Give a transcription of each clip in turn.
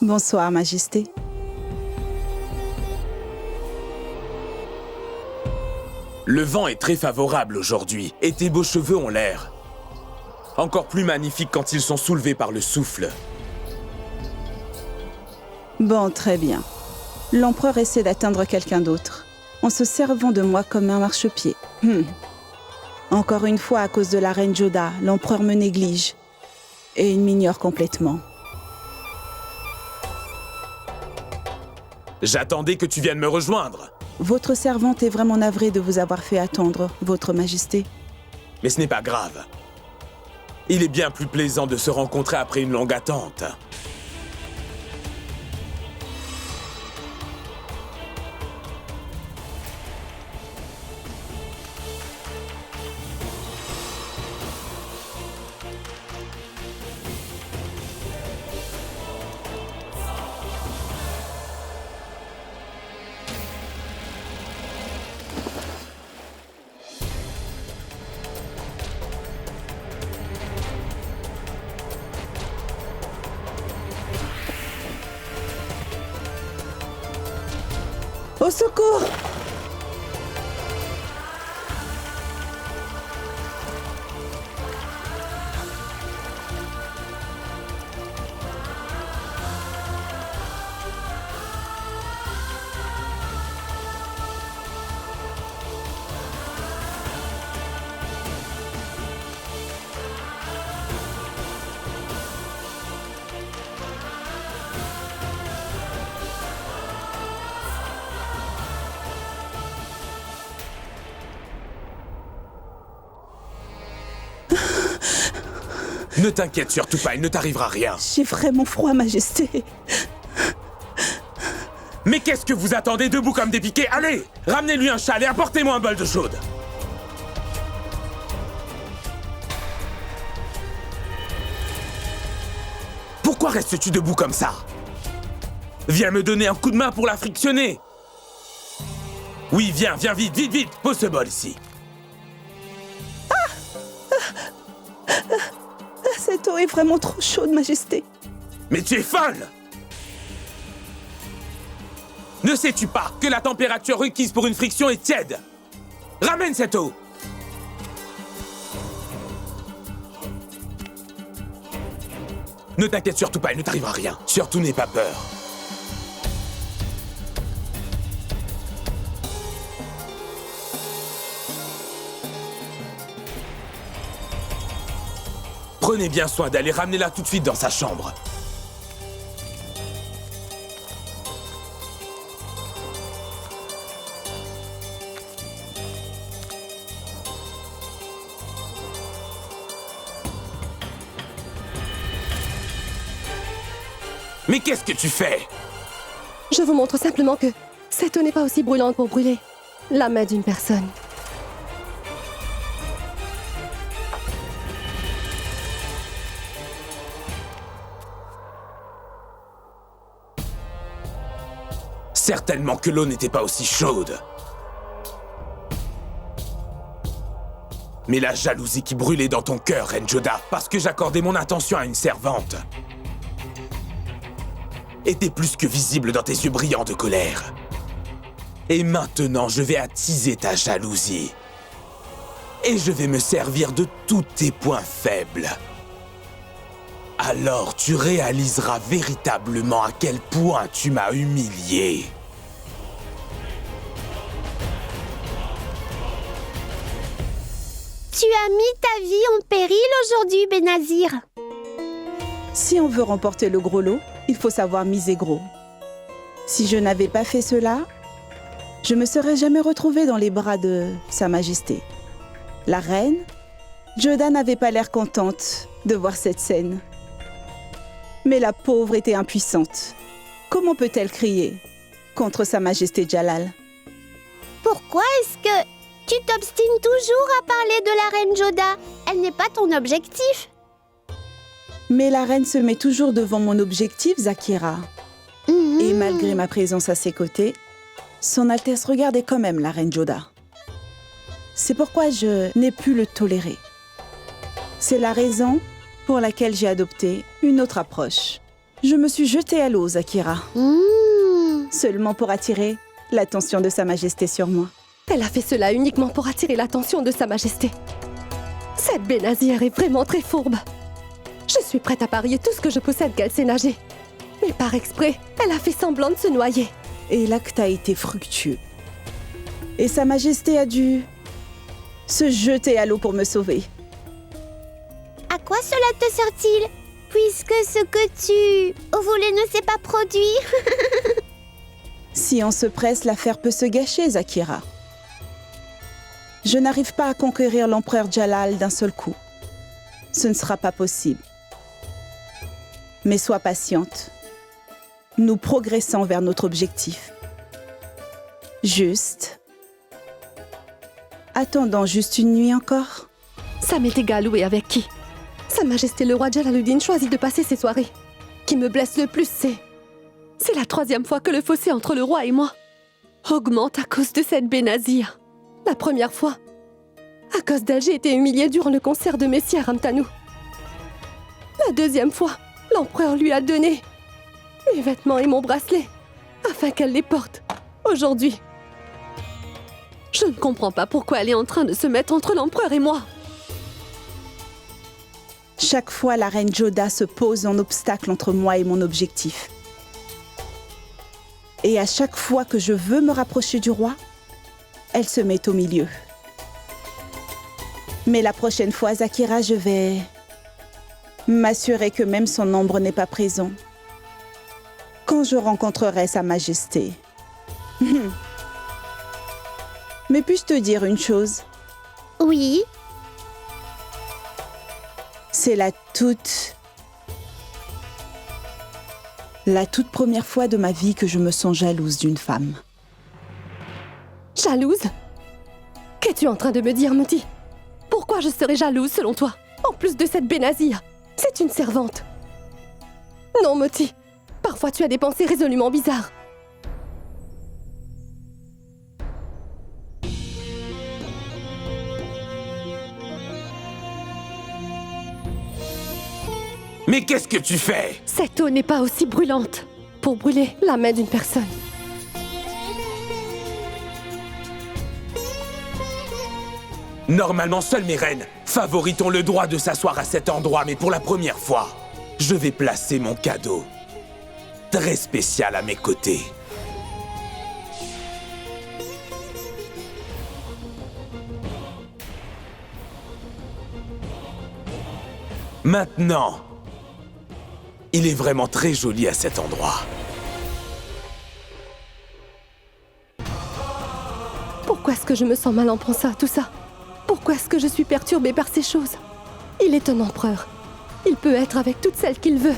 Bonsoir, Majesté. Le vent est très favorable aujourd'hui et tes beaux cheveux ont l'air encore plus magnifiques quand ils sont soulevés par le souffle. Bon, très bien. L'empereur essaie d'atteindre quelqu'un d'autre, en se servant de moi comme un marchepied. Encore une fois, à cause de la reine Joda, l'empereur me néglige. Et il m'ignore complètement. J'attendais que tu viennes me rejoindre. Votre servante est vraiment navrée de vous avoir fait attendre, Votre Majesté. Mais ce n'est pas grave. Il est bien plus plaisant de se rencontrer après une longue attente. Au secours! Ne t'inquiète surtout pas, il ne t'arrivera rien. J'ai vraiment froid, Majesté. Mais qu'est-ce que vous attendez debout comme des piquets? Allez, ramenez-lui un châle et apportez-moi un bol d'eau chaude. Pourquoi restes-tu debout comme ça? Viens me donner un coup de main pour la frictionner. Oui, viens vite, vite. Pose ce bol ici. Cette eau est vraiment trop chaude, Majesté. Mais tu es folle! Ne sais-tu pas que la température requise pour une friction est tiède? Ramène cette eau! Ne t'inquiète surtout pas, il ne t'arrivera rien. Surtout n'aie pas peur. Prenez bien soin d'aller ramener-la tout de suite dans sa chambre. Mais qu'est-ce que tu fais? Je vous montre simplement que cette eau n'est pas aussi brûlante pour brûler la main d'une personne. Certainement que l'eau n'était pas aussi chaude. Mais la jalousie qui brûlait dans ton cœur, Reine Joda, parce que j'accordais mon attention à une servante, était plus que visible dans tes yeux brillants de colère. Et maintenant, je vais attiser ta jalousie. Et je vais me servir de tous tes points faibles. Alors tu réaliseras véritablement à quel point tu m'as humilié. Tu as mis ta vie en péril aujourd'hui, Benazir. Si on veut remporter le gros lot, il faut savoir miser gros. Si je n'avais pas fait cela, je me serais jamais retrouvée dans les bras de Sa Majesté. La reine, Joda n'avait pas l'air contente de voir cette scène. Mais la pauvre était impuissante. Comment peut-elle crier contre Sa Majesté Jalal? Pourquoi est-ce que tu t'obstines toujours à parler de la reine Joda? Elle n'est pas ton objectif. Mais la reine se met toujours devant mon objectif, Zakira. Et malgré ma présence à ses côtés, Son Altesse regardait quand même la reine Joda. C'est pourquoi je n'ai pu le tolérer. C'est la raison pour laquelle j'ai adopté une autre approche. Je me suis jetée à l'eau, Zakira, Mmh. seulement pour attirer l'attention de Sa Majesté sur moi. Elle a fait cela uniquement pour attirer l'attention de Sa Majesté. Cette Bénazière est vraiment très fourbe. Je suis prête à parier tout ce que je possède qu'elle sait nager. Mais par exprès, elle a fait semblant de se noyer. Et l'acte a été fructueux. Et Sa Majesté a dû se jeter à l'eau pour me sauver. À quoi cela te sert-il? Puisque ce que tu voulais ne s'est pas produit. Si on se presse, l'affaire peut se gâcher, Zakira. Je n'arrive pas à conquérir l'empereur Jalal d'un seul coup. Ce ne sera pas possible. Mais sois patiente. Nous progressons vers notre objectif. Juste. Attendons juste une nuit encore. Ça m'est égal où et avec qui. Sa Majesté le roi Jalaluddin choisit de passer ses soirées. Qui me blesse le plus, c'est la 3e fois que le fossé entre le roi et moi augmente à cause de cette Bénazir. La première fois, à cause d'elle, j'ai été humiliée durant le concert de Messie à Ramtanou. La 2e fois, l'empereur lui a donné mes vêtements et mon bracelet afin qu'elle les porte aujourd'hui. Je ne comprends pas pourquoi elle est en train de se mettre entre l'empereur et moi. Chaque fois, la reine Joda se pose en obstacle entre moi et mon objectif. Et à chaque fois que je veux me rapprocher du roi, elle se met au milieu. Mais la prochaine fois, Zakira, je vais m'assurer que même son ombre n'est pas présent quand je rencontrerai Sa Majesté. Mais puis-je te dire une chose? Oui. C'est la toute première fois de ma vie que je me sens jalouse d'une femme. Jalouse? Qu'es-tu en train de me dire, Moti? Pourquoi je serais jalouse, selon toi? En plus de cette Bénazir, c'est une servante. Non, Moti. Parfois, tu as des pensées résolument bizarres. Mais qu'est-ce que tu fais? Cette eau n'est pas aussi brûlante pour brûler la main d'une personne. Normalement, seules mes reines favorites ont le droit de s'asseoir à cet endroit, mais pour la première fois, je vais placer mon cadeau très spécial à mes côtés. Maintenant, il est vraiment très joli à cet endroit. Pourquoi est-ce que je me sens mal en pensant à tout ça? Pourquoi est-ce que je suis perturbée par ces choses? Il est un empereur. Il peut être avec toutes celles qu'il veut.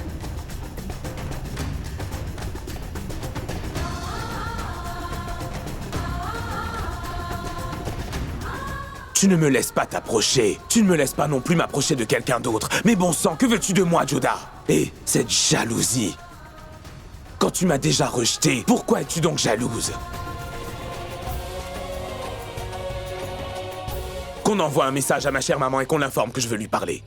Tu ne me laisses pas t'approcher. Tu ne me laisses pas non plus m'approcher de quelqu'un d'autre. Mais bon sang, que veux-tu de moi, Joda? Et cette jalousie. Quand tu m'as déjà rejeté, pourquoi es-tu donc jalouse? Qu'on envoie un message à ma chère maman et qu'on l'informe que je veux lui parler.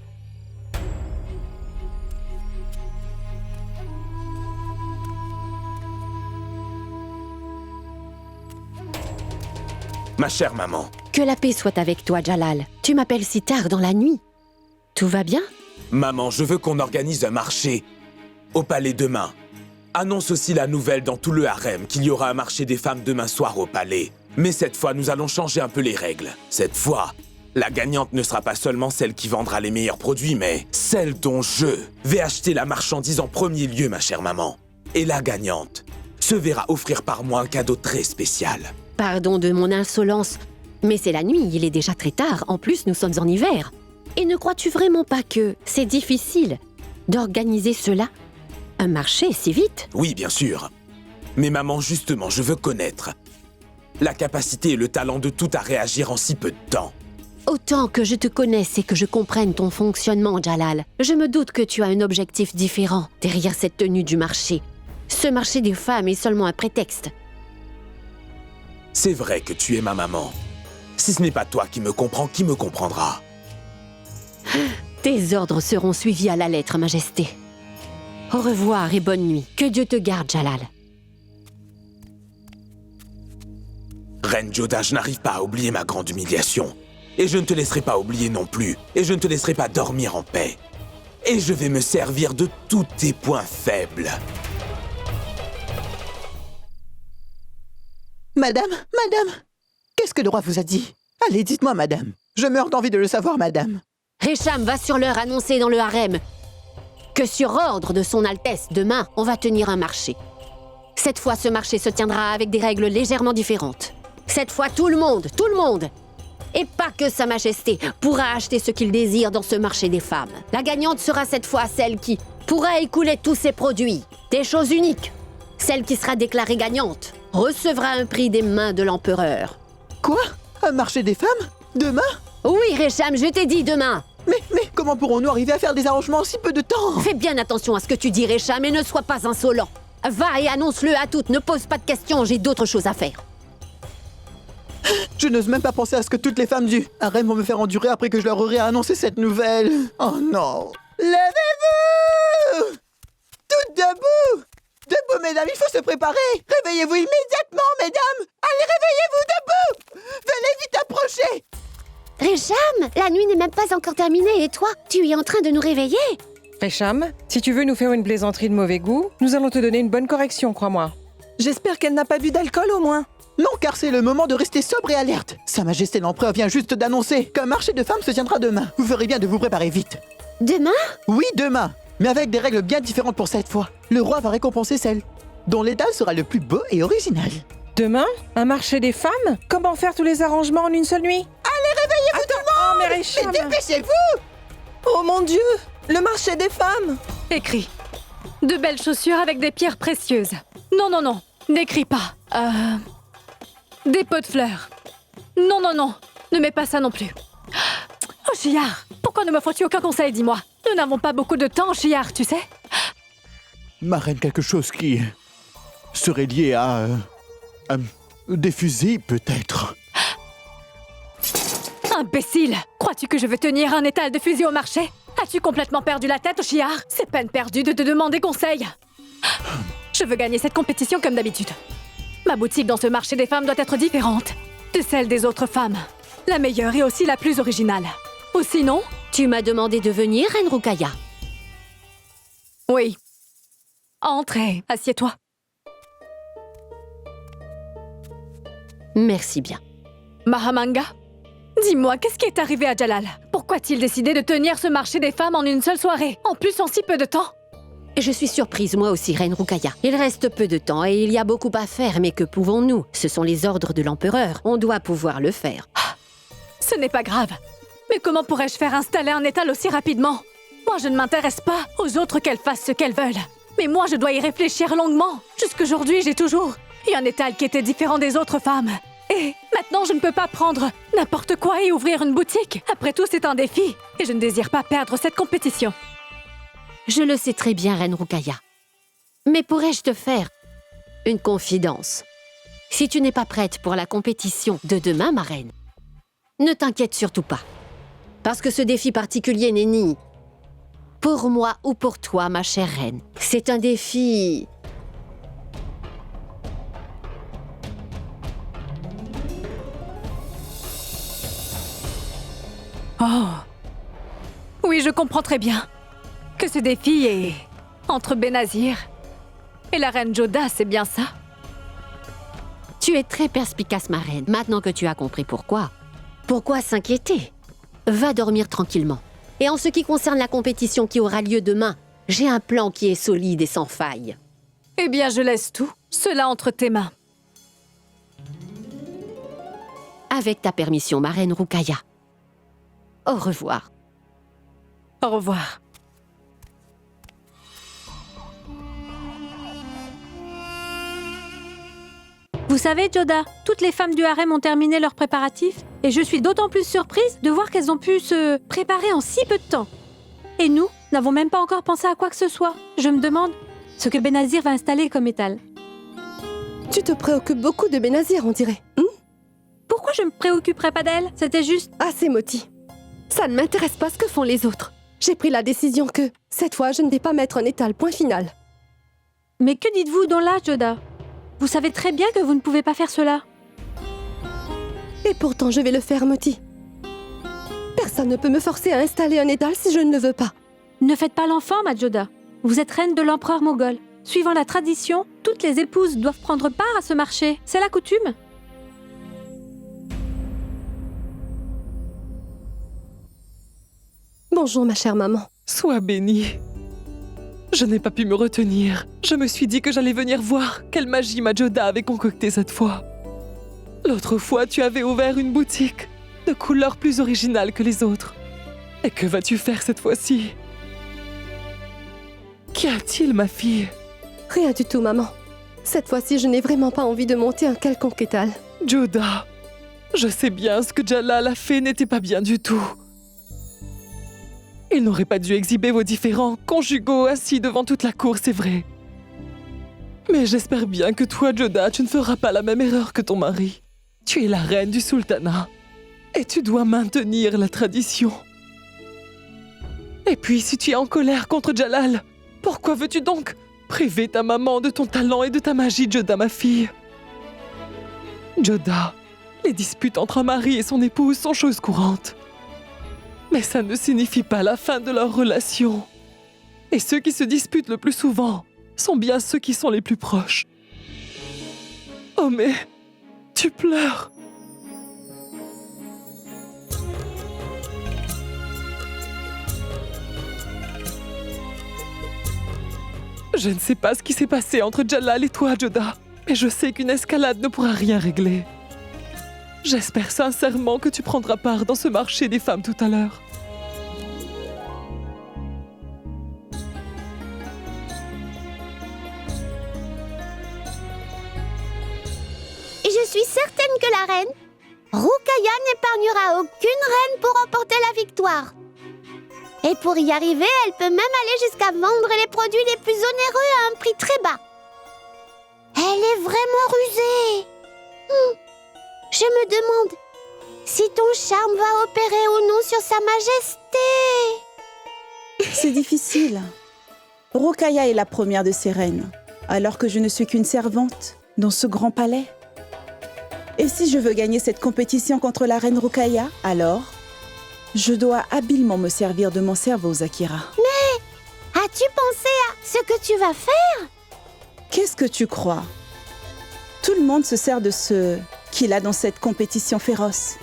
Ma chère maman. Que la paix soit avec toi, Jalal. Tu m'appelles si tard dans la nuit. Tout va bien? Maman, je veux qu'on organise un marché au palais demain. Annonce aussi la nouvelle dans tout le harem qu'il y aura un marché des femmes demain soir au palais. Mais cette fois, nous allons changer un peu les règles. Cette fois, la gagnante ne sera pas seulement celle qui vendra les meilleurs produits, mais celle dont je vais acheter la marchandise en premier lieu, ma chère maman. Et la gagnante se verra offrir par moi un cadeau très spécial. Pardon de mon insolence, mais c'est la nuit, il est déjà très tard. En plus, nous sommes en hiver. Et ne crois-tu vraiment pas que c'est difficile d'organiser cela? Un marché si vite? Oui, bien sûr. Mais maman, justement, je veux connaître la capacité et le talent de tout à réagir en si peu de temps. Autant que je te connaisse et que je comprenne ton fonctionnement, Jalal, je me doute que tu as un objectif différent derrière cette tenue du marché. Ce marché des femmes est seulement un prétexte. C'est vrai que tu es ma maman. Si ce n'est pas toi qui me comprends, qui me comprendra? Tes ordres seront suivis à la lettre, Majesté. Au revoir et bonne nuit. Que Dieu te garde, Jalal. Reine Joda, je n'arrive pas à oublier ma grande humiliation. Et je ne te laisserai pas oublier non plus. Et je ne te laisserai pas dormir en paix. Et je vais me servir de tous tes points faibles. Madame, qu'est-ce que le roi vous a dit? Allez, dites-moi, madame. Je meurs d'envie de le savoir, madame. Récham va sur l'heure annoncer dans le harem que sur ordre de son Altesse, demain, on va tenir un marché. Cette fois, ce marché se tiendra avec des règles légèrement différentes. Cette fois, tout le monde, et pas que Sa Majesté, pourra acheter ce qu'il désire dans ce marché des femmes. La gagnante sera cette fois celle qui pourra écouler tous ses produits, des choses uniques. Celle qui sera déclarée gagnante recevra un prix des mains de l'empereur. Quoi? Un marché des femmes? Demain? Oui, Récham, je t'ai dit demain. Mais comment pourrons-nous arriver à faire des arrangements en si peu de temps? Fais bien attention à ce que tu dis, Récham, et ne sois pas insolent. Va et annonce-le à toutes, ne pose pas de questions, j'ai d'autres choses à faire. Je n'ose même pas penser à ce que toutes les femmes du harem vont me faire endurer après que je leur aurai annoncé cette nouvelle. Oh non! Levez-vous! Toutes debout! Debout, mesdames, il faut se préparer! Réveillez-vous immédiatement, mesdames! Allez, réveillez-vous debout! Venez vite approcher! Récham, la nuit n'est même pas encore terminée et toi, tu es en train de nous réveiller? Récham, si tu veux nous faire une plaisanterie de mauvais goût, nous allons te donner une bonne correction, crois-moi. J'espère qu'elle n'a pas bu d'alcool au moins. Non, car c'est le moment de rester sobre et alerte. Sa Majesté l'Empereur vient juste d'annoncer qu'un marché de femmes se tiendra demain. Vous ferez bien de vous préparer vite. Demain? Oui, demain, mais avec des règles bien différentes pour cette fois. Le roi va récompenser celle dont l'étal sera le plus beau et original. Demain, un marché des femmes? Comment faire tous les arrangements en une seule nuit? Allez, réveillez-vous tout le monde! Oh, mais Récham! Mais dépêchez-vous! Oh mon Dieu! Le marché des femmes! Écris. De belles chaussures avec des pierres précieuses. Non, n'écris pas. Des pots de fleurs. Non, ne mets pas ça non plus. Oh, Chiar, pourquoi ne me faut-tu aucun conseil, dis-moi? Nous n'avons pas beaucoup de temps, Chiar, tu sais? Ma reine, quelque chose qui serait lié à des fusils, peut-être. Imbécile! Crois-tu que je veux tenir un étal de fusils au marché? As-tu complètement perdu la tête, Chiar? C'est peine perdue de te demander conseil. Je veux gagner cette compétition comme d'habitude. Ma boutique dans ce marché des femmes doit être différente de celle des autres femmes. La meilleure et aussi la plus originale. Ou sinon... Tu m'as demandé de venir, Reine Rukaya. Oui. Entrez, assieds-toi. Merci bien. Mahamanga, dis-moi, qu'est-ce qui est arrivé à Jalal? Pourquoi a-t-il décidé de tenir ce marché des femmes en une seule soirée? En plus, en si peu de temps? Je suis surprise, moi aussi, Reine Rukaya. Il reste peu de temps et il y a beaucoup à faire, mais que pouvons-nous? Ce sont les ordres de l'empereur. On doit pouvoir le faire. Ce n'est pas grave. Mais comment pourrais-je faire installer un étal aussi rapidement? Moi, je ne m'intéresse pas aux autres qu'elles fassent ce qu'elles veulent. Mais moi, je dois y réfléchir longuement. Jusqu'aujourd'hui, j'ai toujours eu un étal qui était différent des autres femmes. Et maintenant, je ne peux pas prendre n'importe quoi et ouvrir une boutique. Après tout, c'est un défi. Et je ne désire pas perdre cette compétition. Je le sais très bien, Reine Rukaya. Mais pourrais-je te faire une confidence? Si tu n'es pas prête pour la compétition de demain, ma reine, ne t'inquiète surtout pas. Parce que ce défi particulier n'est ni pour moi ou pour toi, ma chère reine. C'est un défi... Oh. Oui, je comprends très bien que ce défi est entre Benazir et la reine Joda, c'est bien ça? Tu es très perspicace, ma reine. Maintenant que tu as compris pourquoi s'inquiéter? Va dormir tranquillement. Et en ce qui concerne la compétition qui aura lieu demain, j'ai un plan qui est solide et sans faille. Eh bien, je laisse tout, cela entre tes mains. Avec ta permission, ma reine Rukaya. Au revoir. Au revoir. Vous savez, Joda, toutes les femmes du harem ont terminé leurs préparatifs et je suis d'autant plus surprise de voir qu'elles ont pu se préparer en si peu de temps. Et nous n'avons même pas encore pensé à quoi que ce soit. Je me demande ce que Benazir va installer comme étal. Tu te préoccupes beaucoup de Benazir, on dirait. Pourquoi je me préoccuperais pas d'elle? C'était juste... Assez Moti. Ça ne m'intéresse pas ce que font les autres. J'ai pris la décision que, cette fois, je ne vais pas mettre en étal, point final. Mais que dites-vous donc là, Joda? Vous savez très bien que vous ne pouvez pas faire cela. Et pourtant, je vais le faire, Moti. Personne ne peut me forcer à installer un étal si je ne le veux pas. Ne faites pas l'enfant, Majoda. Vous êtes reine de l'empereur moghol. Suivant la tradition, toutes les épouses doivent prendre part à ce marché. C'est la coutume. Bonjour, ma chère maman. Sois bénie. Je n'ai pas pu me retenir. Je me suis dit que j'allais venir voir quelle magie Majoda avait concoctée cette fois. L'autre fois, tu avais ouvert une boutique de couleurs plus originales que les autres. Et que vas-tu faire cette fois-ci? Qu'y a-t-il, ma fille? Rien du tout, maman. Cette fois-ci, je n'ai vraiment pas envie de monter un quelconque étal. Joda, je sais bien ce que Jalal a fait n'était pas bien du tout. Il n'aurait pas dû exhiber vos différents conjugaux assis devant toute la cour, c'est vrai. Mais j'espère bien que toi, Joda, tu ne feras pas la même erreur que ton mari. Tu es la reine du sultanat. Et tu dois maintenir la tradition. Et puis, si tu es en colère contre Jalal, pourquoi veux-tu donc priver ta maman de ton talent et de ta magie, Joda, ma fille? Joda, les disputes entre un mari et son épouse sont choses courantes. Mais ça ne signifie pas la fin de leur relation. Et ceux qui se disputent le plus souvent sont bien ceux qui sont les plus proches. Oh mais, tu pleures. Je ne sais pas ce qui s'est passé entre Jalal et toi, Joda, mais je sais qu'une escalade ne pourra rien régler. J'espère sincèrement que tu prendras part dans ce marché des femmes tout à l'heure. Et je suis certaine que la reine, Rukaya, n'épargnera aucune reine pour remporter la victoire. Et pour y arriver, elle peut même aller jusqu'à vendre les produits les plus onéreux à un prix très bas. Elle est vraiment rusée. Je me demande si ton charme va opérer ou non sur sa majesté. C'est difficile. Rukaya est la première de ces reines, alors que je ne suis qu'une servante dans ce grand palais. Et si je veux gagner cette compétition contre la reine Rukaya, alors je dois habilement me servir de mon cerveau, Zakira. Mais as-tu pensé à ce que tu vas faire? Qu'est-ce que tu crois? Tout le monde se sert de ce qu'il a dans cette compétition féroce.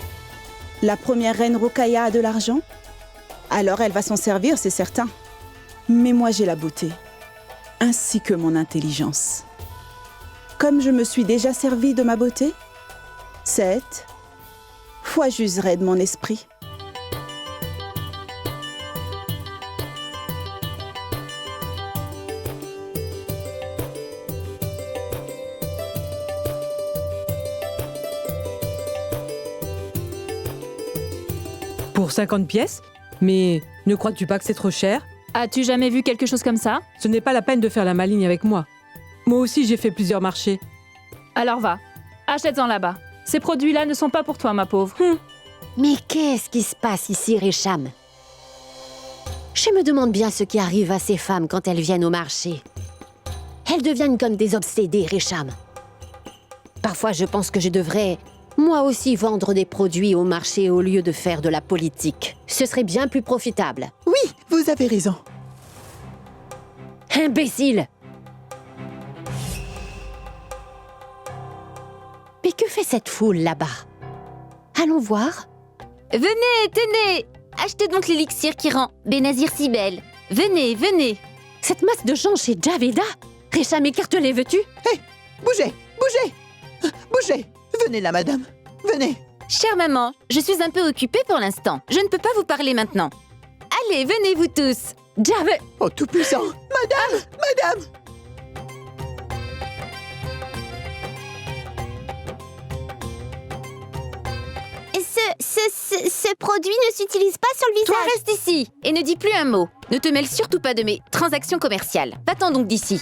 La première reine Rukaya a de l'argent, alors elle va s'en servir, c'est certain. Mais moi j'ai la beauté, ainsi que mon intelligence. Comme je me suis déjà servie de ma beauté, cette fois j'userai de mon esprit. Pour 50 pièces? Mais ne crois-tu pas que c'est trop cher? As-tu jamais vu quelque chose comme ça? Ce n'est pas la peine de faire la maligne avec moi. Moi aussi, j'ai fait plusieurs marchés. Alors va, achète-en là-bas. Ces produits-là ne sont pas pour toi, ma pauvre. Mais qu'est-ce qui se passe ici, Récham? Je me demande bien ce qui arrive à ces femmes quand elles viennent au marché. Elles deviennent comme des obsédées, Récham. Parfois, je pense que je devrais, moi aussi, vendre des produits au marché au lieu de faire de la politique. Ce serait bien plus profitable. Oui, vous avez raison. Imbécile! Mais que fait cette foule là-bas? Allons voir. Venez, tenez! Achetez donc l'élixir qui rend Benazir si belle. Venez, venez! Cette masse de gens chez Javeda? Récham, écarte-les, veux-tu? Hé, bougez, bougez, bougez. Venez là, madame, venez. Chère maman, je suis un peu occupée pour l'instant. Je ne peux pas vous parler maintenant. Allez, venez vous tous! Javeda! Oh, tout-puissant, madame, madame. Ce produit ne s'utilise pas sur le visage. Toi, reste ici et ne dis plus un mot. Ne te mêle surtout pas de mes transactions commerciales. Va-t'en donc d'ici.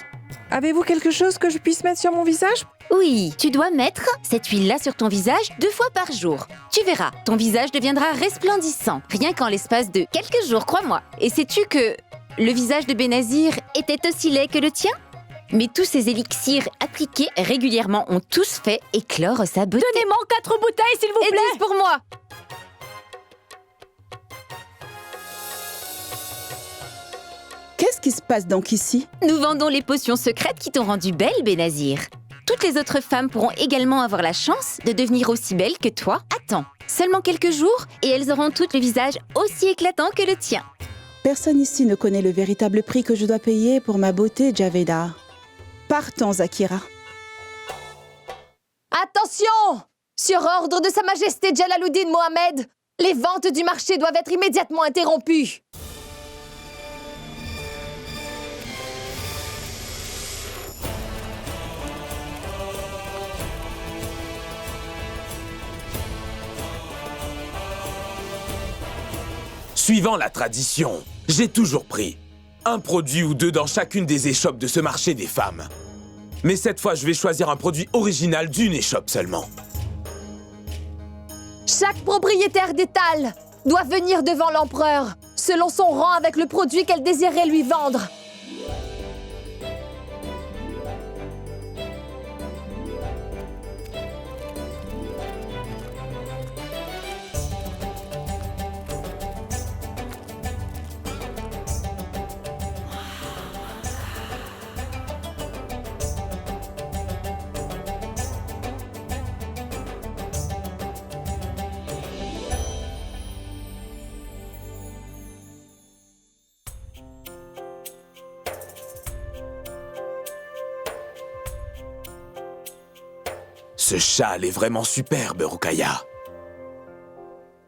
Avez-vous quelque chose que je puisse mettre sur mon visage? Oui, tu dois mettre cette huile-là sur ton visage 2 fois par jour. Tu verras, ton visage deviendra resplendissant, rien qu'en l'espace de quelques jours, crois-moi. Et sais-tu que le visage de Benazir était aussi laid que le tien? Mais tous ces élixirs appliqués régulièrement ont tous fait éclore sa beauté. Donnez-moi 4 bouteilles, s'il vous Et plaît. 10 pour moi. Qu'est-ce qui se passe donc ici? Nous vendons les potions secrètes qui t'ont rendue belle, Benazir. Toutes les autres femmes pourront également avoir la chance de devenir aussi belles que toi. Attends, seulement quelques jours et elles auront toutes le visage aussi éclatant que le tien. Personne ici ne connaît le véritable prix que je dois payer pour ma beauté, Javeda. Partons, Akira. Attention! Sur ordre de Sa Majesté Jalaluddin Mohamed, les ventes du marché doivent être immédiatement interrompues. Suivant la tradition, j'ai toujours pris un produit ou 2 dans chacune des échoppes de ce marché des femmes. Mais cette fois, je vais choisir un produit original d'une échoppe seulement. Chaque propriétaire d'étal doit venir devant l'empereur, selon son rang avec le produit qu'elle désirait lui vendre. Ce châle est vraiment superbe, Rukaya.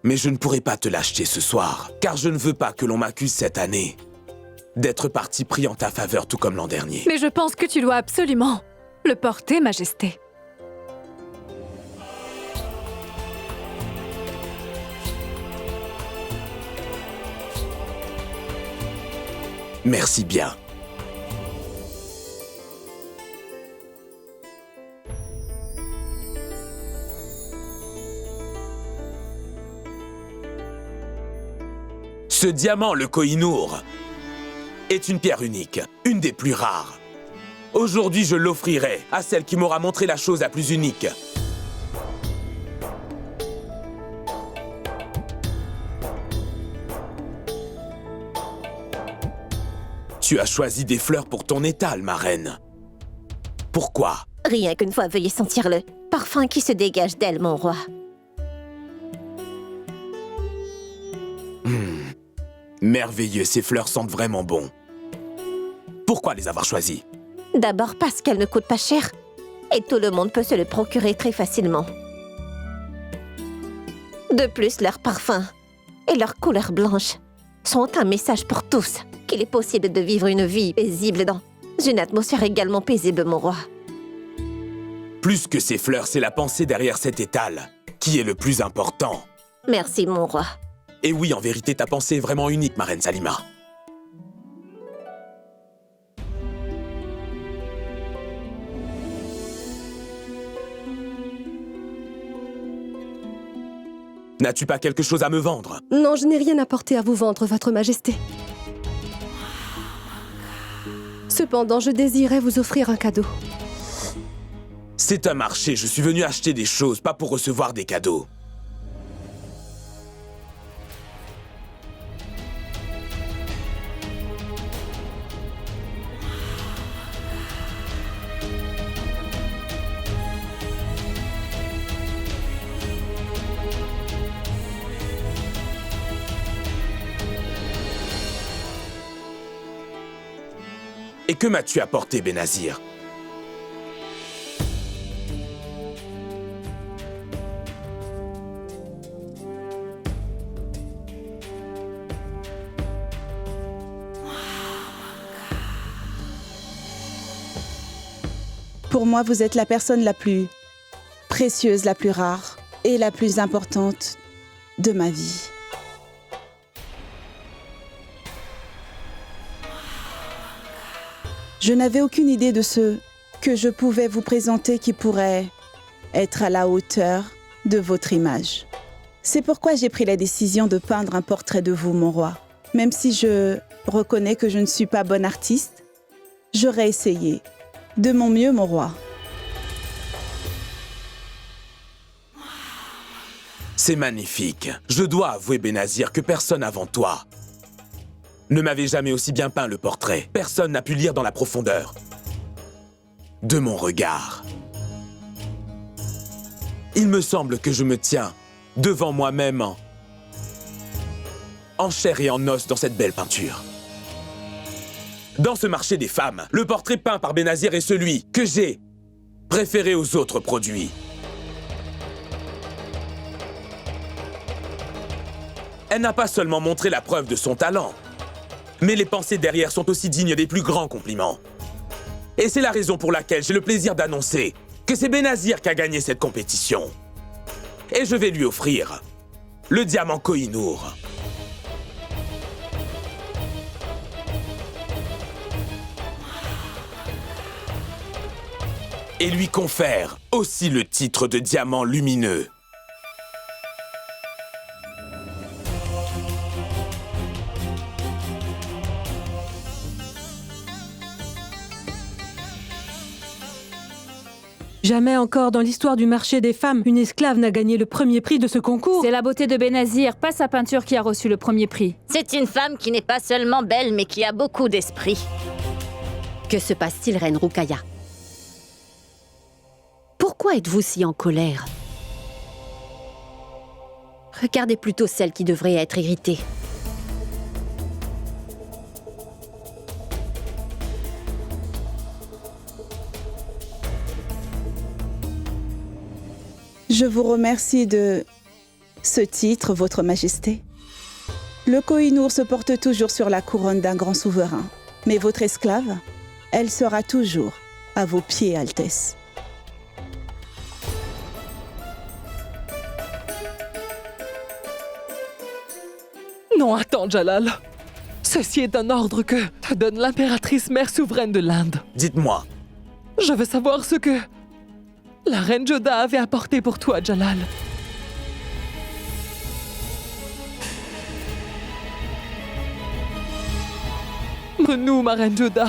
Mais je ne pourrai pas te l'acheter ce soir, car je ne veux pas que l'on m'accuse cette année d'être parti pris en ta faveur tout comme l'an dernier. Mais je pense que tu dois absolument le porter, Majesté. Merci bien. Ce diamant, le Koh-i-Noor, est une pierre unique, une des plus rares. Aujourd'hui, je l'offrirai à celle qui m'aura montré la chose la plus unique. Tu as choisi des fleurs pour ton étal, ma reine. Pourquoi? Rien qu'une fois, veuillez sentir le parfum qui se dégage d'elle, mon roi. Merveilleux, ces fleurs sentent vraiment bon. Pourquoi les avoir choisies? D'abord parce qu'elles ne coûtent pas cher et tout le monde peut se le procurer très facilement. De plus, leurs parfums et leurs couleurs blanches sont un message pour tous qu'il est possible de vivre une vie paisible dans une atmosphère également paisible, mon roi. Plus que ces fleurs, c'est la pensée derrière cet étal qui est le plus important. Merci, mon roi. Et oui, en vérité, ta pensée est vraiment unique, ma reine Salima. N'as-tu pas quelque chose à me vendre? Non, je n'ai rien à porter à vous vendre, Votre Majesté. Cependant, je désirais vous offrir un cadeau. C'est un marché, je suis venu acheter des choses, pas pour recevoir des cadeaux. Et que m'as-tu apporté, Benazir? Pour moi, vous êtes la personne la plus précieuse, la plus rare et la plus importante de ma vie. Je n'avais aucune idée de ce que je pouvais vous présenter qui pourrait être à la hauteur de votre image. C'est pourquoi j'ai pris la décision de peindre un portrait de vous, mon roi. Même si je reconnais que je ne suis pas bonne artiste, j'aurais essayé. De mon mieux, mon roi. C'est magnifique. Je dois avouer, Benazir, que personne avant toi ne m'avait jamais aussi bien peint le portrait. Personne n'a pu lire dans la profondeur de mon regard. Il me semble que je me tiens devant moi-même en chair et en os dans cette belle peinture. Dans ce marché des femmes, le portrait peint par Benazir est celui que j'ai préféré aux autres produits. Elle n'a pas seulement montré la preuve de son talent, mais les pensées derrière sont aussi dignes des plus grands compliments. Et c'est la raison pour laquelle j'ai le plaisir d'annoncer que c'est Benazir qui a gagné cette compétition. Et je vais lui offrir le diamant Koh-i-Noor. Et lui confère aussi le titre de diamant lumineux. Jamais encore dans l'histoire du marché des femmes, une esclave n'a gagné le premier prix de ce concours. C'est la beauté de Benazir, pas sa peinture qui a reçu le premier prix. C'est une femme qui n'est pas seulement belle, mais qui a beaucoup d'esprit. Que se passe-t-il, reine Roukaya? Pourquoi êtes-vous si en colère? Regardez plutôt celle qui devrait être irritée. Je vous remercie de ce titre, Votre Majesté. Le Koh-i-Noor se porte toujours sur la couronne d'un grand souverain, mais votre esclave, elle sera toujours à vos pieds, Altesse. Non, attends, Jalal. Ceci est un ordre que te donne l'impératrice mère souveraine de l'Inde. Dites-moi. Je veux savoir ce que la reine Joda avait apporté pour toi, Jalal. Montre-nous, ma reine Joda.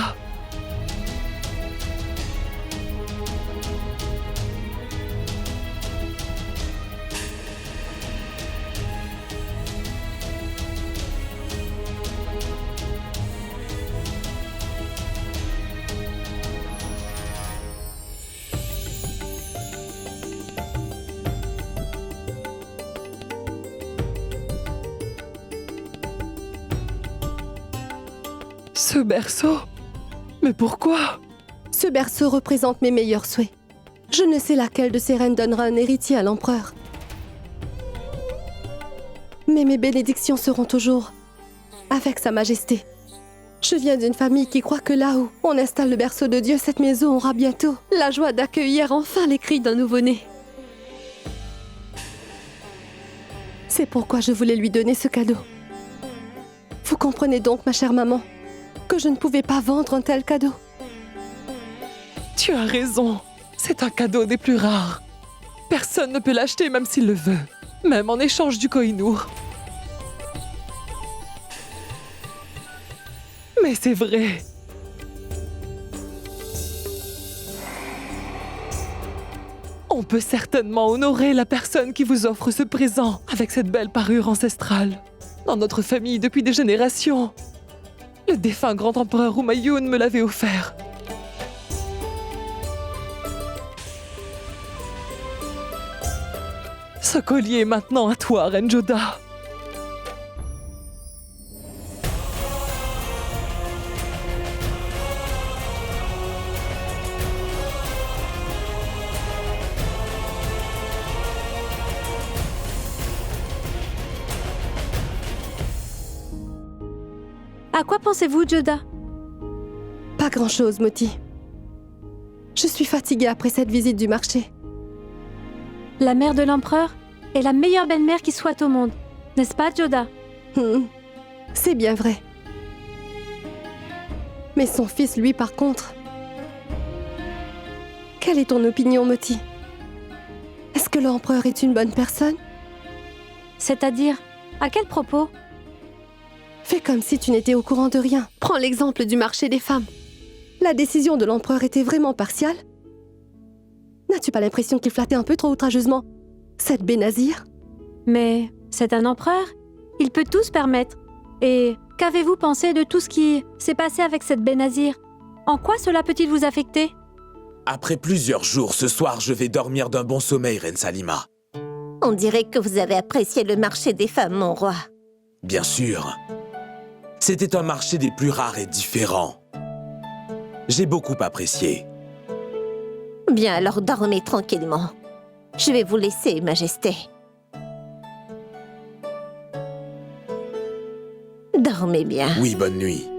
Ce berceau? Mais pourquoi? Ce berceau représente mes meilleurs souhaits. Je ne sais laquelle de ces reines donnera un héritier à l'empereur. Mais mes bénédictions seront toujours avec Sa Majesté. Je viens d'une famille qui croit que là où on installe le berceau de Dieu, cette maison aura bientôt la joie d'accueillir enfin les cris d'un nouveau-né. C'est pourquoi je voulais lui donner ce cadeau. Vous comprenez donc, ma chère maman, que je ne pouvais pas vendre un tel cadeau. Tu as raison. C'est un cadeau des plus rares. Personne ne peut l'acheter même s'il le veut. Même en échange du Koh-i-Noor. Mais c'est vrai. On peut certainement honorer la personne qui vous offre ce présent avec cette belle parure ancestrale. Dans notre famille depuis des générations. Le défunt grand empereur Humayun me l'avait offert. Ce collier est maintenant à toi, reine Joda. À quoi pensez-vous, Joda? Pas grand-chose, Moti. Je suis fatiguée après cette visite du marché. La mère de l'empereur est la meilleure belle-mère qui soit au monde. N'est-ce pas, Joda? C'est bien vrai. Mais son fils, lui, par contre... Quelle est ton opinion, Moti? Est-ce que l'empereur est une bonne personne? C'est-à-dire, à quel propos? Fais comme si tu n'étais au courant de rien. Prends l'exemple du marché des femmes. La décision de l'empereur était vraiment partiale? N'as-tu pas l'impression qu'il flattait un peu trop outrageusement cette Benazir? Mais c'est un empereur. Il peut tout se permettre. Et qu'avez-vous pensé de tout ce qui s'est passé avec cette Benazir? En quoi cela peut-il vous affecter? Après plusieurs jours, ce soir, je vais dormir d'un bon sommeil, Reine Salima. On dirait que vous avez apprécié le marché des femmes, mon roi. Bien sûr. C'était un marché des plus rares et différents. J'ai beaucoup apprécié. Bien, alors dormez tranquillement. Je vais vous laisser, Majesté. Dormez bien. Oui, bonne nuit.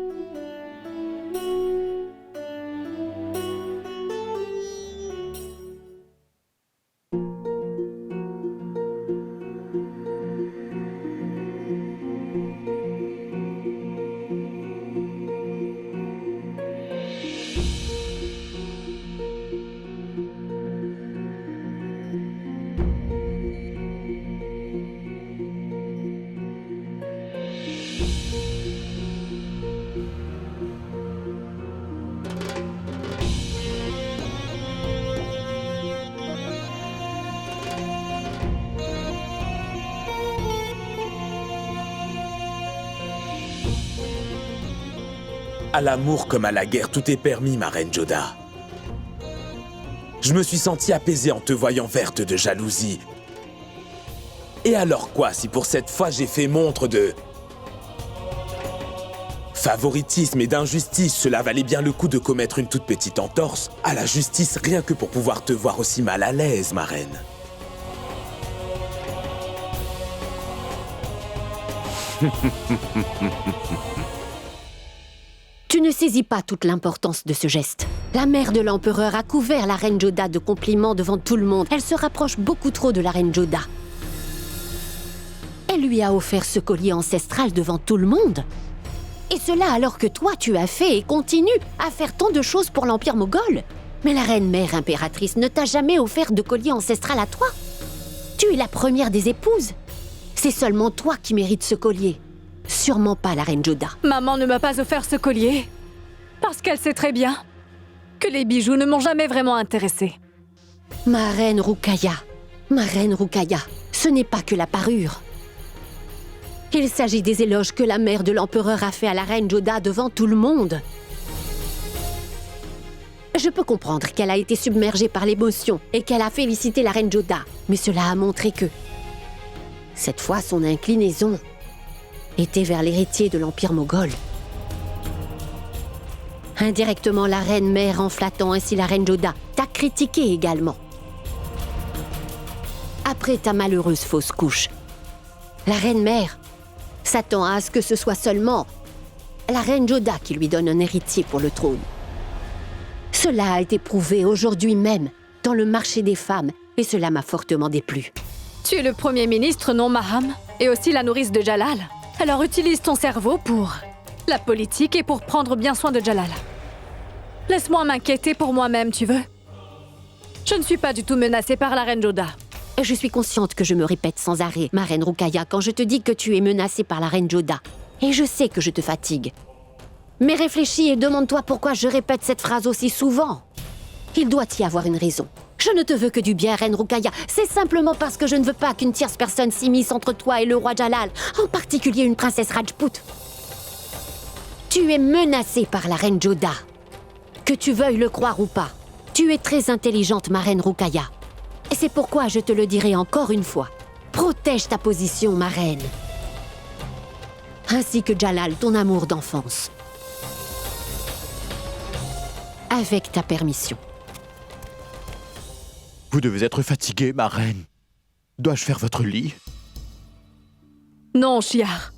À l'amour comme à la guerre, tout est permis, ma reine Joda. Je me suis senti apaisé en te voyant verte de jalousie. Et alors quoi, si pour cette fois j'ai fait montre de favoritisme et d'injustice, cela valait bien le coup de commettre une toute petite entorse à la justice rien que pour pouvoir te voir aussi mal à l'aise, ma reine. Tu ne saisis pas toute l'importance de ce geste. La mère de l'empereur a couvert la reine Joda de compliments devant tout le monde. Elle se rapproche beaucoup trop de la reine Joda. Elle lui a offert ce collier ancestral devant tout le monde. Et cela alors que toi, tu as fait et continues à faire tant de choses pour l'Empire moghol. Mais la reine mère impératrice ne t'a jamais offert de collier ancestral à toi. Tu es la première des épouses. C'est seulement toi qui mérites ce collier. Sûrement pas la reine Joda. Maman ne m'a pas offert ce collier parce qu'elle sait très bien que les bijoux ne m'ont jamais vraiment intéressée. Ma reine Ruqayya, ce n'est pas que la parure. Il s'agit des éloges que la mère de l'empereur a fait à la reine Joda devant tout le monde. Je peux comprendre qu'elle a été submergée par l'émotion et qu'elle a félicité la reine Joda, mais cela a montré que, cette fois, son inclinaison était vers l'héritier de l'Empire moghol. Indirectement, la reine-mère, en flattant ainsi la reine Joda, t'a critiqué également. Après ta malheureuse fausse couche, la reine-mère s'attend à ce que ce soit seulement la reine Joda qui lui donne un héritier pour le trône. Cela a été prouvé aujourd'hui même dans le marché des femmes et cela m'a fortement déplu. Tu es le premier ministre, non, Maham? Et aussi la nourrice de Jalal. Alors utilise ton cerveau pour la politique et pour prendre bien soin de Jalal. Laisse-moi m'inquiéter pour moi-même, tu veux? Je ne suis pas du tout menacée par la reine Joda. Je suis consciente que je me répète sans arrêt, ma reine Ruqayya, quand je te dis que tu es menacée par la reine Joda. Et je sais que je te fatigue. Mais réfléchis et demande-toi pourquoi je répète cette phrase aussi souvent. Il doit y avoir une raison. Je ne te veux que du bien, reine Ruqayya. C'est simplement parce que je ne veux pas qu'une tierce personne s'immisce entre toi et le roi Jalal, en particulier une princesse Rajput. Tu es menacée par la reine Joda. Que tu veuilles le croire ou pas, tu es très intelligente, ma reine Ruqayya. Et c'est pourquoi je te le dirai encore une fois. Protège ta position, ma reine. Ainsi que Jalal, ton amour d'enfance. Avec ta permission. Vous devez être fatiguée, ma reine. Dois-je faire votre lit? Non, Shiar.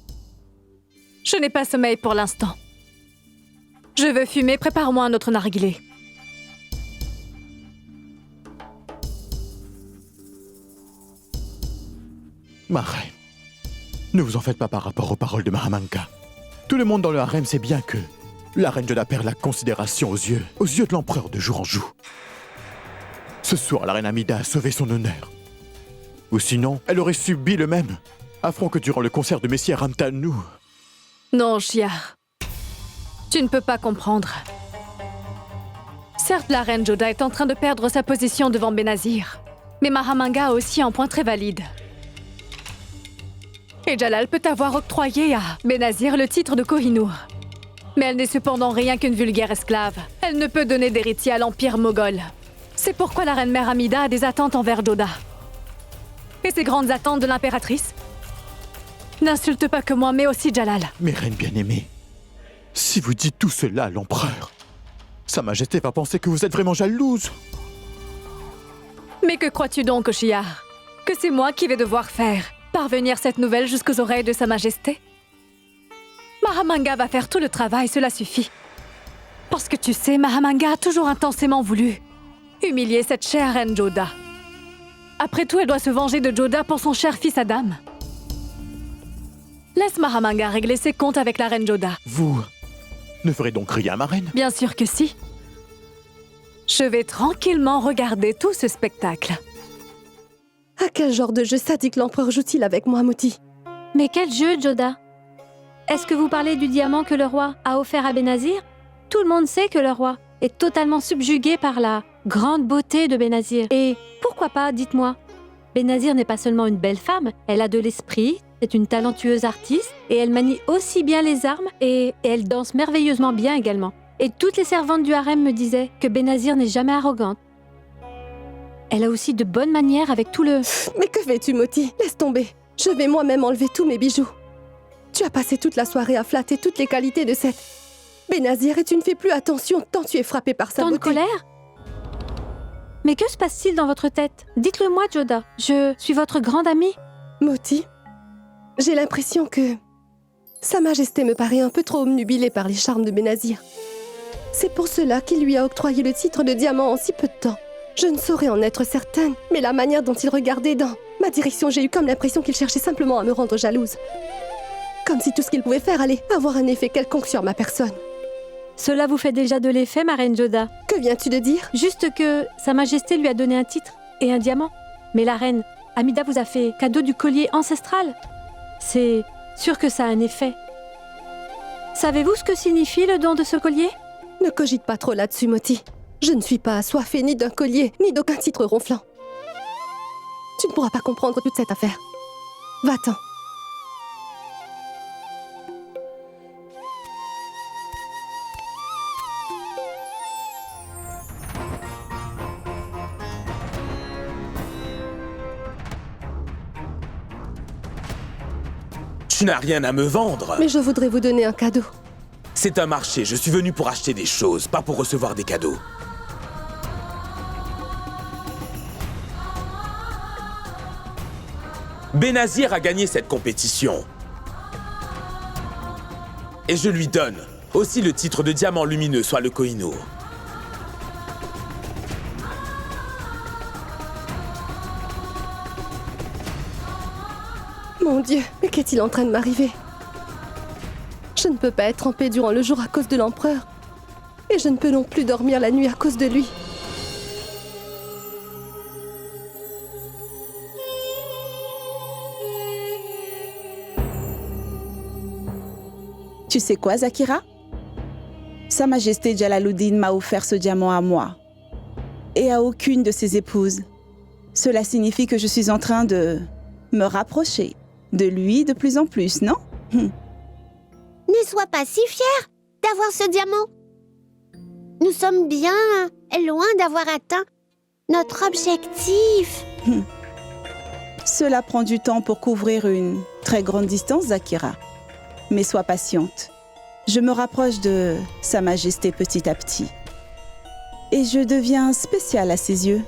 Je n'ai pas sommeil pour l'instant. Je veux fumer, prépare-moi un autre narguilé. Ma reine, ne vous en faites pas par rapport aux paroles de Mahamanka. Tout le monde dans le harem sait bien que La reine Joda perd la considération aux yeux de l'empereur de jour en jour. Ce soir, la reine Amida a sauvé son honneur. Ou sinon, elle aurait subi le même affront que durant le concert de Messie Ramtanou. Non, Chiar. Tu ne peux pas comprendre. Certes, la reine Joda est en train de perdre sa position devant Benazir. Mais Mahamanga a aussi un point très valide. Et Jalal peut avoir octroyé à Benazir le titre de Kohinoor. Mais elle n'est cependant rien qu'une vulgaire esclave. Elle ne peut donner d'héritier à l'empire moghol. C'est pourquoi la reine mère Amida a des attentes envers Joda. Et ces grandes attentes de l'impératrice n'insultent pas que moi, mais aussi Jalal. Mes reines bien-aimées, si vous dites tout cela à l'empereur, Sa Majesté va penser que vous êtes vraiment jalouse. Mais que crois-tu donc, Oshiar? Que c'est moi qui vais devoir faire parvenir cette nouvelle jusqu'aux oreilles de Sa Majesté? Mahamanga va faire tout le travail, cela suffit. Parce que tu sais, Mahamanga a toujours intensément voulu humilier cette chère reine Joda. Après tout, elle doit se venger de Joda pour son cher fils Adam. Laisse Mahamanga régler ses comptes avec la reine Joda. Vous ne ferez donc rien, ma reine? Bien sûr que si. Je vais tranquillement regarder tout ce spectacle. À quel genre de jeu sadique l'empereur joue-t-il avec moi, Moti? Mais quel jeu, Joda? Est-ce que vous parlez du diamant que le roi a offert à Benazir? Tout le monde sait que le roi est totalement subjugué par la grande beauté de Benazir. Et pourquoi pas, dites-moi? Benazir n'est pas seulement une belle femme, elle a de l'esprit, c'est une talentueuse artiste, et elle manie aussi bien les armes, et elle danse merveilleusement bien également. Et toutes les servantes du harem me disaient que Benazir n'est jamais arrogante. Elle a aussi de bonnes manières avec tout le... Mais que fais-tu, Moti? Laisse tomber. Je vais moi-même enlever tous mes bijoux. Tu as passé toute la soirée à flatter toutes les qualités de cette Benazir et tu ne fais plus attention tant tu es frappé par sa beauté. Tant de colère? Mais que se passe-t-il dans votre tête? Dites-le moi, Joda. Je suis votre grande amie. Moti, j'ai l'impression que Sa Majesté me paraît un peu trop obnubilée par les charmes de Benazir. C'est pour cela qu'il lui a octroyé le titre de diamant en si peu de temps. Je ne saurais en être certaine, mais la manière dont il regardait dans ma direction, j'ai eu comme l'impression qu'il cherchait simplement à me rendre jalouse. Comme si tout ce qu'il pouvait faire allait avoir un effet quelconque sur ma personne. Cela vous fait déjà de l'effet, ma reine Joda. Que viens-tu de dire? Juste que Sa Majesté lui a donné un titre et un diamant. Mais la reine Amida vous a fait cadeau du collier ancestral. C'est sûr que ça a un effet. Savez-vous ce que signifie le don de ce collier? Ne cogite pas trop là-dessus, Moti. Je ne suis pas assoiffée ni d'un collier, ni d'aucun titre ronflant. Tu ne pourras pas comprendre toute cette affaire. Va-t'en. Tu n'as rien à me vendre. Mais je voudrais vous donner un cadeau. C'est un marché, je suis venu pour acheter des choses, pas pour recevoir des cadeaux. Benazir a gagné cette compétition. Et je lui donne aussi le titre de diamant lumineux, soit le Kohinoor. Mon Dieu, mais qu'est-il en train de m'arriver? Je ne peux pas être en paix durant le jour à cause de l'empereur. Et je ne peux non plus dormir la nuit à cause de lui. Tu sais quoi, Zakira? Sa Majesté Jalaluddin m'a offert ce diamant à moi. Et à aucune de ses épouses. Cela signifie que je suis en train de me rapprocher de lui de plus en plus, non? Ne sois pas si fière d'avoir ce diamant. Nous sommes bien loin d'avoir atteint notre objectif. Cela prend du temps pour couvrir une très grande distance, Zakira. Mais sois patiente. Je me rapproche de Sa Majesté petit à petit. Et je deviens spéciale à ses yeux.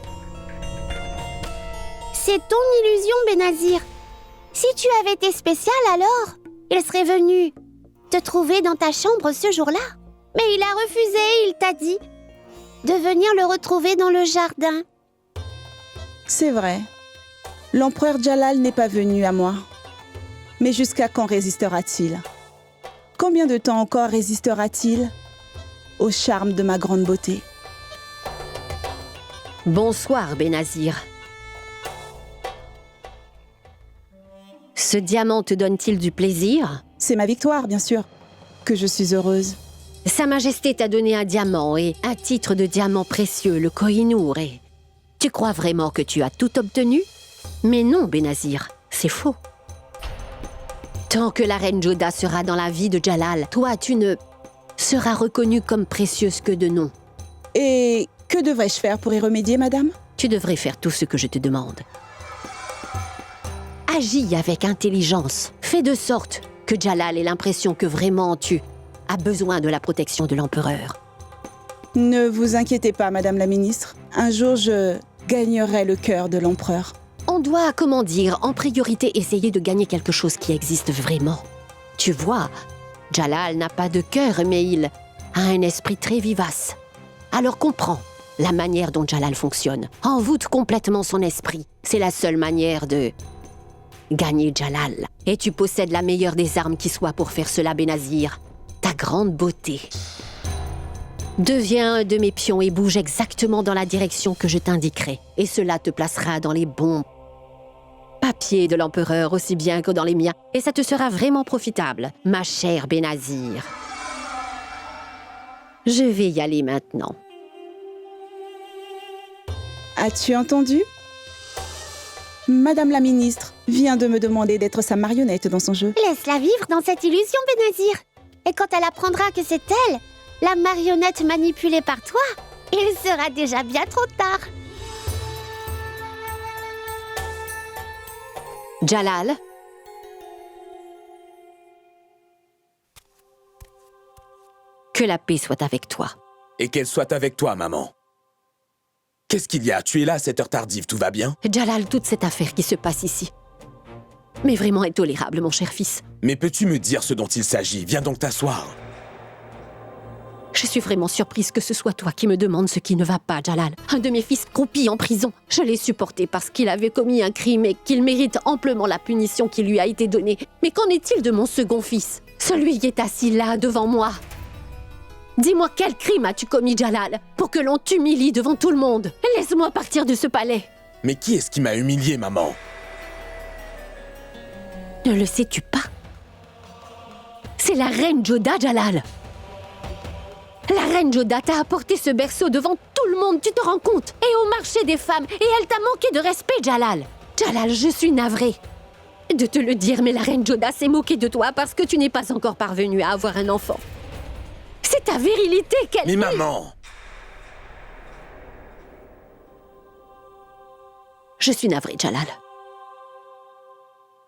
C'est ton illusion, Benazir. Si tu avais été spéciale, alors il serait venu te trouver dans ta chambre ce jour-là. Mais il a refusé, il t'a dit de venir le retrouver dans le jardin. C'est vrai. L'empereur Jalal n'est pas venu à moi. Mais jusqu'à quand résistera-t-il? Combien de temps encore résistera-t-il au charme de ma grande beauté. Bonsoir, Benazir. Ce diamant te donne-t-il du plaisir? C'est ma victoire, bien sûr, que je suis heureuse. Sa Majesté t'a donné un diamant et un titre de diamant précieux, le Koh-i-Noor, et tu crois vraiment que tu as tout obtenu? Mais non, Benazir, c'est faux. Tant que la reine Joda sera dans la vie de Jalal, toi, tu ne seras reconnue comme précieuse que de nom. Et que devrais-je faire pour y remédier, madame? Tu devrais faire tout ce que je te demande. Agis avec intelligence. Fais de sorte que Jalal ait l'impression que vraiment tu as besoin de la protection de l'empereur. Ne vous inquiétez pas, madame la ministre. Un jour, je gagnerai le cœur de l'empereur. On doit, comment dire, en priorité essayer de gagner quelque chose qui existe vraiment. Tu vois, Jalal n'a pas de cœur, mais il a un esprit très vivace. Alors comprends la manière dont Jalal fonctionne. Envoûte complètement son esprit. C'est la seule manière de gagner Jalal. Et tu possèdes la meilleure des armes qui soit pour faire cela, Benazir. Ta grande beauté. Deviens un de mes pions et bouge exactement dans la direction que je t'indiquerai. Et cela te placera dans les bons papiers de l'empereur aussi bien que dans les miens. Et ça te sera vraiment profitable, ma chère Benazir. Je vais y aller maintenant. As-tu entendu? Madame la ministre vient de me demander d'être sa marionnette dans son jeu. Laisse-la vivre dans cette illusion, Benazir. Et quand elle apprendra que c'est elle, la marionnette manipulée par toi, il sera déjà bien trop tard. Jalal? Que la paix soit avec toi. Et qu'elle soit avec toi, maman. Qu'est-ce qu'il y a? Tu es là à cette heure tardive, tout va bien? Jalal, toute cette affaire qui se passe ici. Mais vraiment intolérable, mon cher fils. Mais peux-tu me dire ce dont il s'agit? Viens donc t'asseoir. Je suis vraiment surprise que ce soit toi qui me demandes ce qui ne va pas, Jalal. Un de mes fils croupit en prison. Je l'ai supporté parce qu'il avait commis un crime et qu'il mérite amplement la punition qui lui a été donnée. Mais qu'en est-il de mon second fils? Celui qui est assis là, devant moi. Dis-moi, quel crime as-tu commis, Jalal, pour que l'on t'humilie devant tout le monde? Laisse-moi partir de ce palais. Mais qui est-ce qui m'a humilié, maman? Ne le sais-tu pas? C'est la reine Joda, Jalal. La reine Joda t'a apporté ce berceau devant tout le monde, tu te rends compte? Et au marché des femmes, et elle t'a manqué de respect, Jalal. Jalal, je suis navrée de te le dire, mais la reine Joda s'est moquée de toi parce que tu n'es pas encore parvenue à avoir un enfant. C'est ta virilité qu'elle... Mais maman! Je suis navrée, Jalal.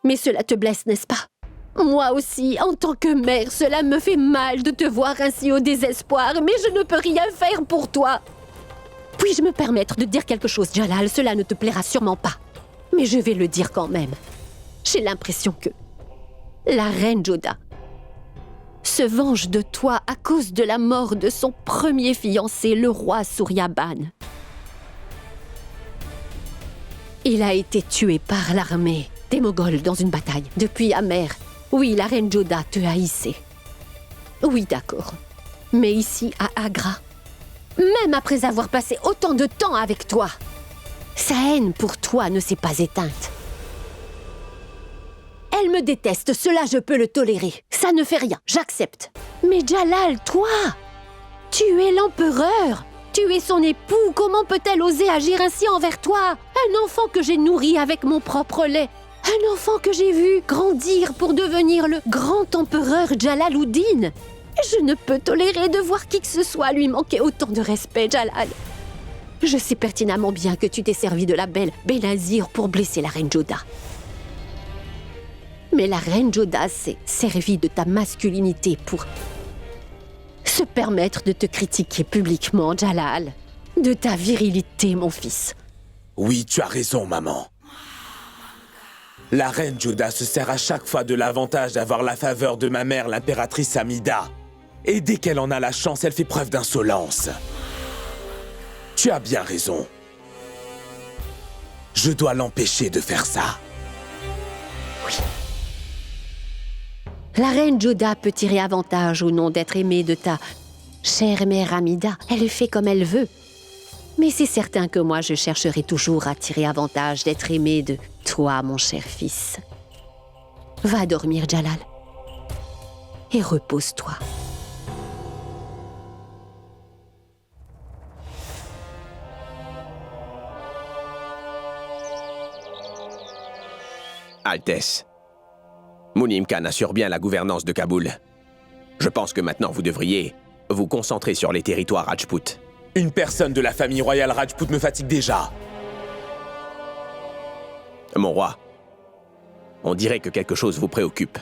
Mais cela te blesse, n'est-ce pas? Moi aussi, en tant que mère, cela me fait mal de te voir ainsi au désespoir, mais je ne peux rien faire pour toi. Puis-je me permettre de dire quelque chose, Jalal? Cela ne te plaira sûrement pas. Mais je vais le dire quand même. J'ai l'impression que la reine Joda se venge de toi à cause de la mort de son premier fiancé, le roi Suryaban. Il a été tué par l'armée des Moghols dans une bataille. Depuis Amer, oui, la reine Joda te haïssait. Oui, d'accord. Mais ici, à Agra, même après avoir passé autant de temps avec toi, sa haine pour toi ne s'est pas éteinte. Elle me déteste, cela je peux le tolérer. Ça ne fait rien, j'accepte. Mais Jalal, toi, tu es l'empereur. Tu es son époux, comment peut-elle oser agir ainsi envers toi? Un enfant que j'ai nourri avec mon propre lait. Un enfant que j'ai vu grandir pour devenir le grand empereur Jalaluddin. Je ne peux tolérer de voir qui que ce soit lui manquer autant de respect, Jalal. Je sais pertinemment bien que tu t'es servi de la belle Benazir pour blesser la reine Joda. Mais la reine Joda s'est servie de ta masculinité pour se permettre de te critiquer publiquement, Jalal. De ta virilité, mon fils. Oui, tu as raison, maman. La reine Joda se sert à chaque fois de l'avantage d'avoir la faveur de ma mère, l'impératrice Amida. Et dès qu'elle en a la chance, elle fait preuve d'insolence. Tu as bien raison. Je dois l'empêcher de faire ça. Oui. La reine Joda peut tirer avantage au nom d'être aimée de ta Chère mère Amida, elle fait comme elle veut. Mais c'est certain que moi, je chercherai toujours à tirer avantage d'être aimée de toi, mon cher fils. Va dormir, Jalal. Et repose-toi. Altesse, Munim Khan assure bien la gouvernance de Kaboul. Je pense que maintenant vous devriez vous concentrer sur les territoires Rajput. Une personne de la famille royale Rajput me fatigue déjà. Mon roi, on dirait que quelque chose vous préoccupe.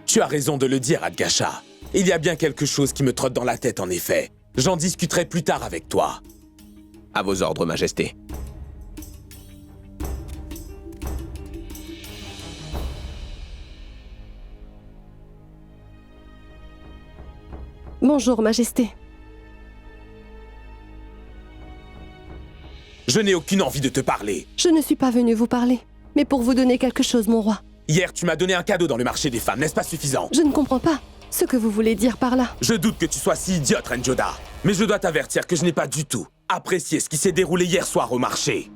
Tu as raison de le dire, Adgasha. Il y a bien quelque chose qui me trotte dans la tête, en effet. J'en discuterai plus tard avec toi. À vos ordres, Majesté. Bonjour, Majesté. Je n'ai aucune envie de te parler. Je ne suis pas venue vous parler, mais pour vous donner quelque chose, mon roi. Hier, tu m'as donné un cadeau dans le marché des femmes, n'est-ce pas suffisant? Je ne comprends pas ce que vous voulez dire par là. Je doute que tu sois si idiote, Reine Joda. Mais je dois t'avertir que je n'ai pas du tout apprécié ce qui s'est déroulé hier soir au marché.